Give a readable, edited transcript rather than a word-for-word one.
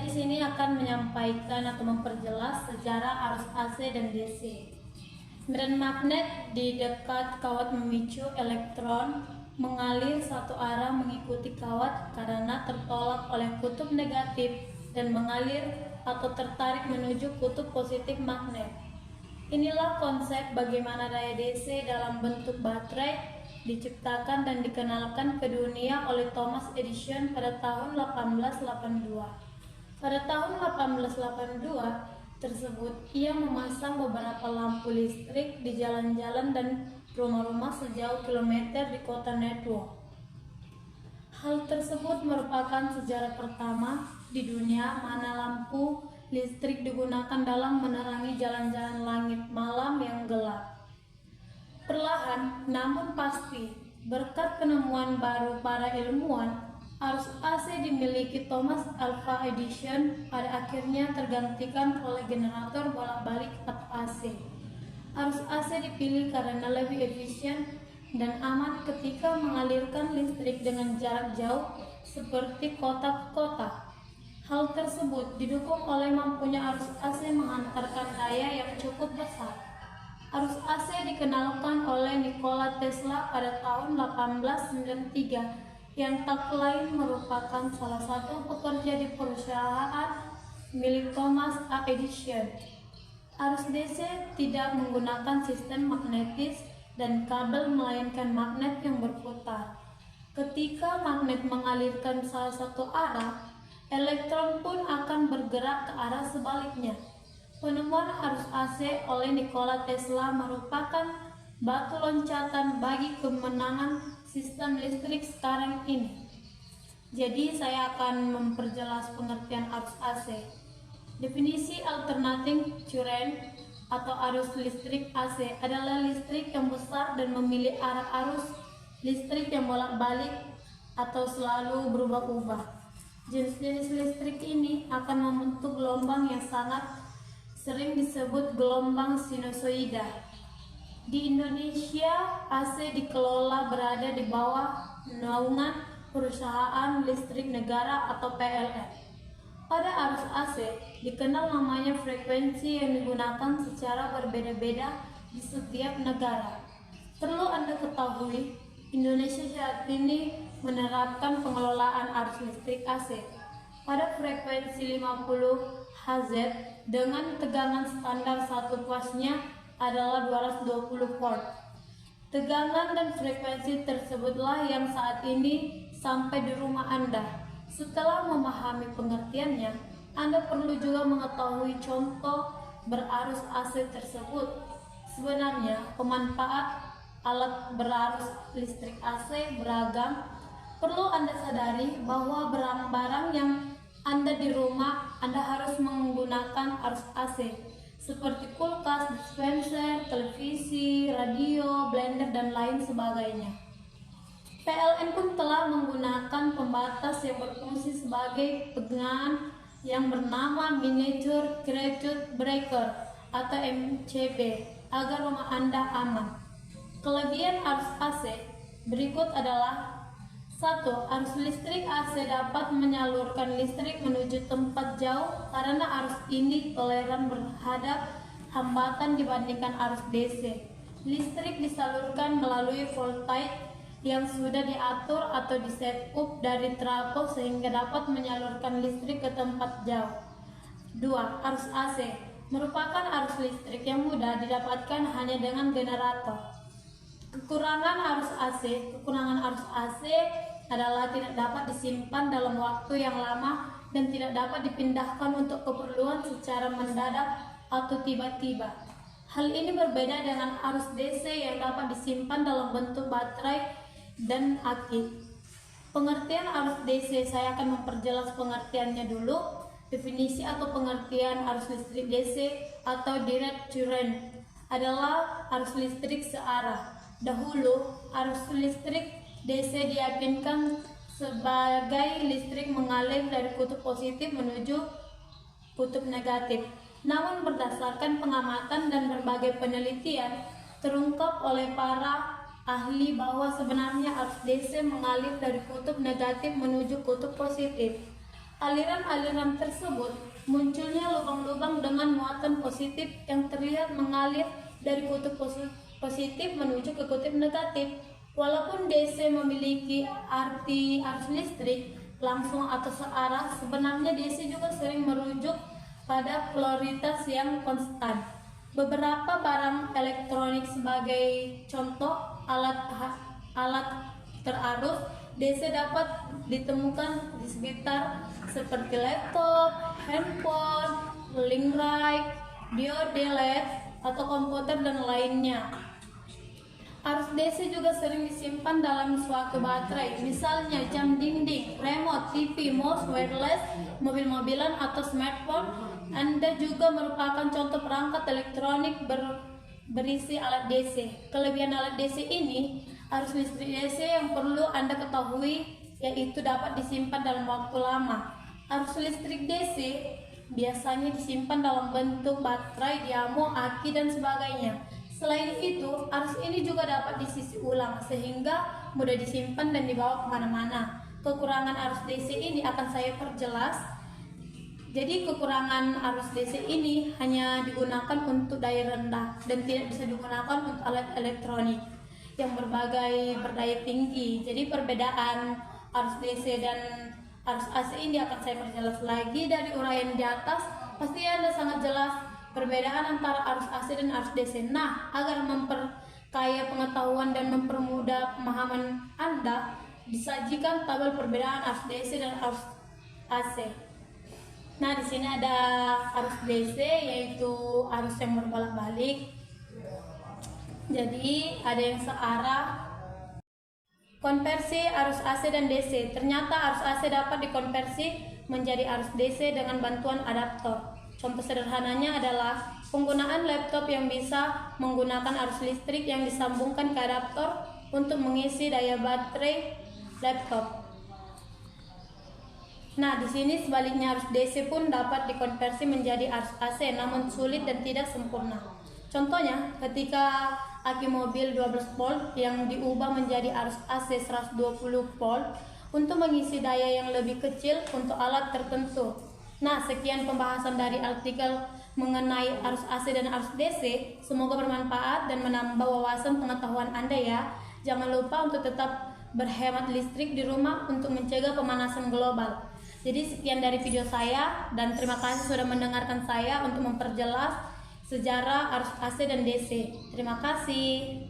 di sini akan menyampaikan atau memperjelas sejarah arus AC dan DC. Medan magnet di dekat kawat memicu elektron mengalir satu arah mengikuti kawat karena tertolak oleh kutub negatif dan mengalir atau tertarik menuju kutub positif magnet. Inilah konsep bagaimana daya DC dalam bentuk baterai diciptakan dan dikenalkan ke dunia oleh Thomas Edison pada tahun 1882. Pada tahun 1882 tersebut, ia memasang beberapa lampu listrik di jalan-jalan dan rumah-rumah sejauh kilometer di kota Network. Hal tersebut merupakan sejarah pertama di dunia mana lampu listrik digunakan dalam menerangi jalan-jalan langit malam yang gelap. Perlahan namun pasti, berkat penemuan baru para ilmuwan, arus AC dimiliki Thomas Alva Edison pada akhirnya tergantikan oleh generator bolak-balik atau AC. Arus AC dipilih karena lebih efisien dan aman ketika mengalirkan listrik dengan jarak jauh seperti kota ke kota. Hal tersebut didukung oleh mampunya arus AC mengantarkan daya yang cukup besar. Arus AC dikenalkan oleh Nikola Tesla pada tahun 1893 yang tak lain merupakan salah satu pekerja di perusahaan milik Thomas A. Edison. Arus DC tidak menggunakan sistem magnetis dan kabel melainkan magnet yang berputar. Ketika magnet mengalirkan salah satu arah, elektron pun akan bergerak ke arah sebaliknya. Penemuan arus AC oleh Nikola Tesla merupakan batu loncatan bagi kemenangan sistem listrik sekarang ini. Jadi saya akan memperjelas pengertian arus AC. Definisi alternating current atau arus listrik AC adalah listrik yang besar dan memilih arah arus listrik yang bolak-balik atau selalu berubah-ubah. Jenis-jenis listrik ini akan membentuk gelombang yang sangat sering disebut gelombang sinusoida. Di Indonesia, AC dikelola berada di bawah naungan Perusahaan Listrik Negara atau PLN. Pada arus AC, dikenal namanya frekuensi yang digunakan secara berbeda-beda di setiap negara. Perlu Anda ketahui, Indonesia saat ini menerapkan pengelolaan arus listrik AC pada frekuensi 50 Hz dengan tegangan standar satu pasnya adalah 220 volt. Tegangan dan frekuensi tersebutlah yang saat ini sampai di rumah Anda. Setelah memahami pengertiannya, Anda perlu juga mengetahui contoh berarus AC tersebut. Sebenarnya, pemanfaat alat berarus listrik AC beragam. Perlu Anda sadari bahwa barang-barang yang Anda di rumah, Anda harus menggunakan arus AC seperti kulkas, dispenser, televisi, radio, blender, dan lain sebagainya. PLN pun telah menggunakan pembatas yang berfungsi sebagai pegangan yang bernama Miniature Circuit Breaker atau MCB agar rumah Anda aman. Kelebihan arus AC berikut adalah: 1. Arus listrik AC dapat menyalurkan listrik menuju tempat jauh karena arus ini toleran terhadap hambatan dibandingkan arus DC. Listrik disalurkan melalui voltage yang sudah diatur atau di-set-up dari trafo sehingga dapat menyalurkan listrik ke tempat jauh. 2. Arus AC merupakan arus listrik yang mudah didapatkan hanya dengan generator. Kekurangan arus AC adalah tidak dapat disimpan dalam waktu yang lama dan tidak dapat dipindahkan untuk keperluan secara mendadak atau tiba-tiba. Hal ini berbeda dengan arus DC yang dapat disimpan dalam bentuk baterai dan aki. Pengertian arus DC, saya akan memperjelas pengertiannya dulu. Definisi atau pengertian arus listrik DC atau direct current adalah arus listrik searah. Dahulu, arus listrik DC diyakinkan sebagai listrik mengalir dari kutub positif menuju kutub negatif. Namun berdasarkan pengamatan dan berbagai penelitian, terungkap oleh para ahli bahwa sebenarnya arus DC mengalir dari kutub negatif menuju kutub positif. Aliran-aliran tersebut munculnya lubang-lubang dengan muatan positif yang terlihat mengalir dari kutub positif menuju ke kutub negatif. Walaupun DC memiliki arti arus listrik langsung atau searah, sebenarnya DC juga sering merujuk pada polaritas yang konstan. Beberapa barang elektronik sebagai contoh alat terarus DC dapat ditemukan di sekitar seperti laptop, handphone, link light, diode LED, atau komputer dan lainnya. Arus DC juga sering disimpan dalam suatu baterai, misalnya jam dinding, remote, TV, mouse, wireless, mobil-mobilan, atau smartphone. Anda juga merupakan contoh perangkat elektronik berisi alat DC. Kelebihan alat DC ini, arus listrik DC yang perlu Anda ketahui yaitu dapat disimpan dalam waktu lama. Arus listrik DC biasanya disimpan dalam bentuk baterai, dinamo, aki, dan sebagainya. Selain itu, arus ini juga dapat disisi ulang sehingga mudah disimpan dan dibawa kemana-mana. Kekurangan arus DC ini akan saya perjelas. Jadi kekurangan arus DC ini hanya digunakan untuk daya rendah dan tidak bisa digunakan untuk alat elektronik yang berdaya tinggi. Jadi perbedaan arus DC dan arus AC ini akan saya perjelas lagi dari uraian di atas. Pasti Anda sangat jelas perbedaan antara arus AC dan arus DC. Nah, agar memperkaya pengetahuan dan mempermudah pemahaman Anda, disajikan tabel perbedaan arus DC dan arus AC. Nah, di sini ada arus DC, yaitu arus yang berbolak-balik. Jadi, ada yang searah. Konversi arus AC dan DC. Ternyata arus AC dapat dikonversi menjadi arus DC dengan bantuan adaptor. Contoh sederhananya adalah penggunaan laptop yang bisa menggunakan arus listrik yang disambungkan ke adaptor untuk mengisi daya baterai laptop. Nah, di sini sebaliknya arus DC pun dapat dikonversi menjadi arus AC, namun sulit dan tidak sempurna. Contohnya, ketika aki mobil 12 volt yang diubah menjadi arus AC 120 volt untuk mengisi daya yang lebih kecil untuk alat tertentu. Nah, sekian pembahasan dari artikel mengenai arus AC dan arus DC. Semoga bermanfaat dan menambah wawasan pengetahuan Anda ya. Jangan lupa untuk tetap berhemat listrik di rumah untuk mencegah pemanasan global. Jadi sekian dari video saya dan terima kasih sudah mendengarkan saya untuk memperjelas sejarah arus AC dan DC. Terima kasih.